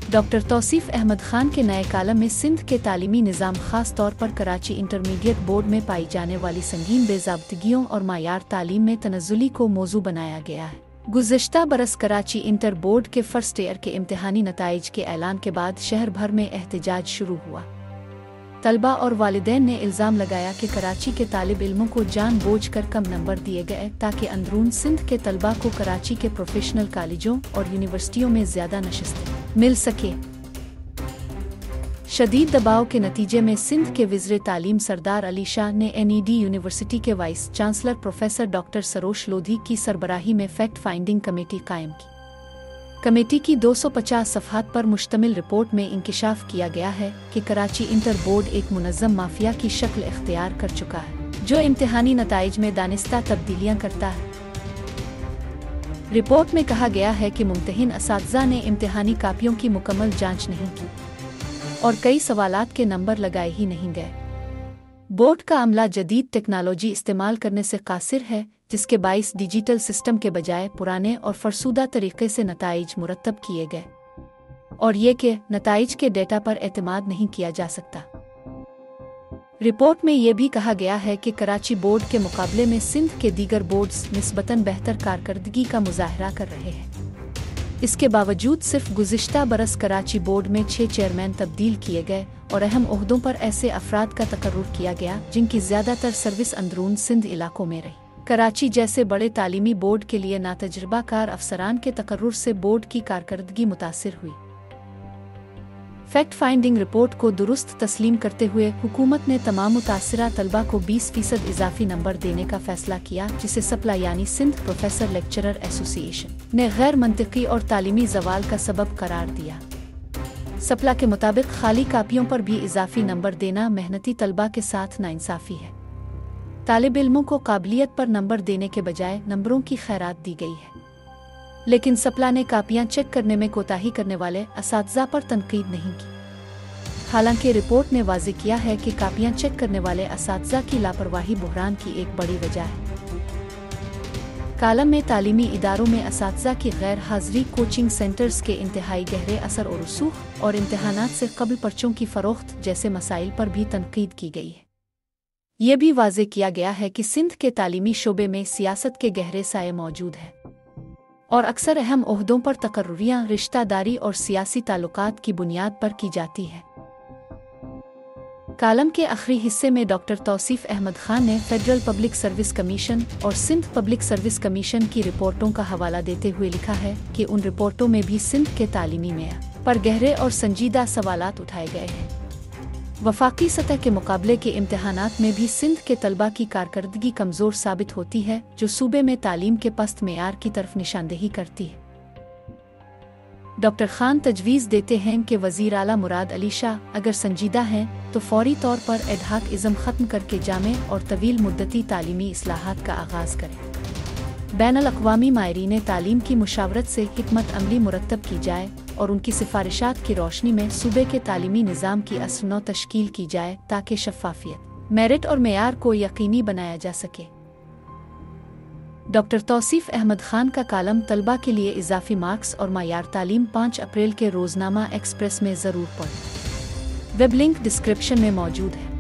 Doctor Tausif Ahmad Khan के नए कालम में सिंध के तालीमी निज़ाम ख़ास तौर पर कराची इंटरमीडिएट बोर्ड में पाई जाने वाली संगीन बेज़ाब्तगियों और मायार तालीम में तनज़्ज़ुली को मौजू बनाया गया है। गुज़श्ता बरस कराची इंटर बोर्ड के फर्स्ट ईयर के इम्तिहानी नताइज के ऐलान के बाद शहर भर में एहतजाज शुरू हुआ। तलबा और वालिदैन ने इल्ज़ाम लगाया कि कराची के तालिब इल्मों को जानबूझकर कम नंबर दिए गए ताकि अंदरून सिंध के तलबा को कराची के प्रोफेशनल कॉलेजों और यूनिवर्सिटियों में ज़्यादा नशिस्तें मिल सके। शदीद दबाव के नतीजे में सिंध के वज़ीर तालीम सरदार अली शाह ने NED यूनिवर्सिटी के vice chancellor professor doctor Sarosh Lodhi की सरबराही में फैक्ट फाइंडिंग कमेटी कायम की। कमेटी की 250 सफ़हात पर मुश्तमिल रिपोर्ट में इंकिशाफ किया गया है कि कराची इंटर बोर्ड एक मुनज़्ज़म माफिया की शक्ल इख्तियार कर चुका है, जो इम्तिहानी नताइज में दानिस्ता तब्दीलियाँ करता है। रिपोर्ट में कहा गया है कि मुम्तहिन असातिज़ा ने इम्तिहानी कापियों की मुकम्मल जांच नहीं की और कई सवालात के नंबर लगाए ही नहीं गए। बोर्ड का अमला जदीद टेक्नोलॉजी इस्तेमाल करने से कासिर है, जिसके बाइस डिजिटल सिस्टम के बजाय पुराने और फरसूदा तरीके से नताइज मुरतब किए गए और ये कि नताइज के डेटा पर एतमाद नहीं किया जा सकता। रिपोर्ट में ये भी कहा गया है कि कराची बोर्ड के मुकाबले में सिंध के दीगर बोर्ड्स निस्बतन बेहतर कारकर्दगी का मुजाहरा कर रहे हैं। इसके बावजूद सिर्फ गुज़िश्ता बरस कराची बोर्ड में 6 चेयरमैन तब्दील किए गए और अहम ओहदों पर ऐसे अफराद का तकर्रुर किया गया जिनकी ज़्यादातर सर्विस अंदरून सिंध इलाकों में रही। कराची जैसे बड़े तालीमी बोर्ड के लिए नातजुर्बाकार अफसरान के तकर्रुर से बोर्ड की कारकर्दगी मुतासिर हुई। फैक्ट फाइंडिंग रिपोर्ट को दुरुस्त तस्लीम करते हुए हुकूमत ने तमाम मुतासिरा तलबा को 20% इजाफी नंबर देने का फैसला किया, जिसे सप्ला यानी सिंध प्रोफेसर लेक्चरर एसोसिएशन ने गैर मंतिकी और तालीमी जवाल का सबब करार दिया। सप्ला के मुताबिक खाली कापियों पर भी इजाफी नंबर देना मेहनती तलबा के साथ नाइंसाफ़ी है। तालिब इल्मों को काबिलियत पर नंबर देने के बजाय नंबरों की खैरात दी गई है, लेकिन सप्ला ने कापियां चेक करने में कोताही करने वाले असातिज़ा पर तनकीद नहीं की। हालांकि रिपोर्ट ने वाज़ेह किया है कि कापियां चेक करने वाले असातिज़ा की लापरवाही बुहरान की एक बड़ी वजह है। कालम में तालीमी इदारों में असातिज़ा की गैर हाज़िरी, कोचिंग सेंटर्स के इंतहाई गहरे असर और रसूख और इम्तहानात से कबल पर्चों की फ़रोख्त जैसे मसाइल पर भी तनकीद की गई है। ये भी वाज़ेह किया गया है कि सिंध के तालीमी शोबे में सियासत के गहरे साए मौजूद हैं और अक्सर अहम ओहदों पर तकर्रुरियाँ रिश्तादारी और सियासी ताल्लुकात की बुनियाद पर की जाती है। कालम के आखिरी हिस्से में डॉक्टर तौसीफ अहमद खान ने फेडरल पब्लिक सर्विस कमीशन और सिंध पब्लिक सर्विस कमीशन की रिपोर्टों का हवाला देते हुए लिखा है कि उन रिपोर्टों में भी सिंध के तालीमी मेयार पर गहरे और संजीदा सवालात उठाए गए हैं। वफाकी सतह के मुकाबले के इम्तिहानात में भी सिंध के तलबा की कारकर्दगी कमज़ोर साबित होती है, जो सूबे में तालीम के पस्त मेयार की तरफ निशानदेही करती है। डॉक्टर खान तजवीज़ देते हैं कि वज़ीर आला मुराद अली शाह अगर संजीदा हैं तो फौरी तौर पर एडहाक इज़्म ख़त्म करके जामे और तवील मुद्दती तालीमी इस्लाहात का आगाज़ करें। बैनुल अक़वामी माहिरीन तालीम की मुशावरत से हिकमत अमली मुरतब की जाए और उनकी सिफारिशात की रोशनी में सूबे के तालीमी निज़ाम की अस्र नौ तश्कील की जाए ताकि शफ़ाफ़ियत, मेरिट और मेयार को यकीनी बनाया जा सके। डॉक्टर तौसीफ अहमद खान का कालम तलबा के लिए इजाफी मार्क्स और मायार तालीम 5 अप्रैल के रोज़नामा एक्सप्रेस में ज़रूर पढ़ें। वेब लिंक डिस्क्रिप्शन में मौजूद है।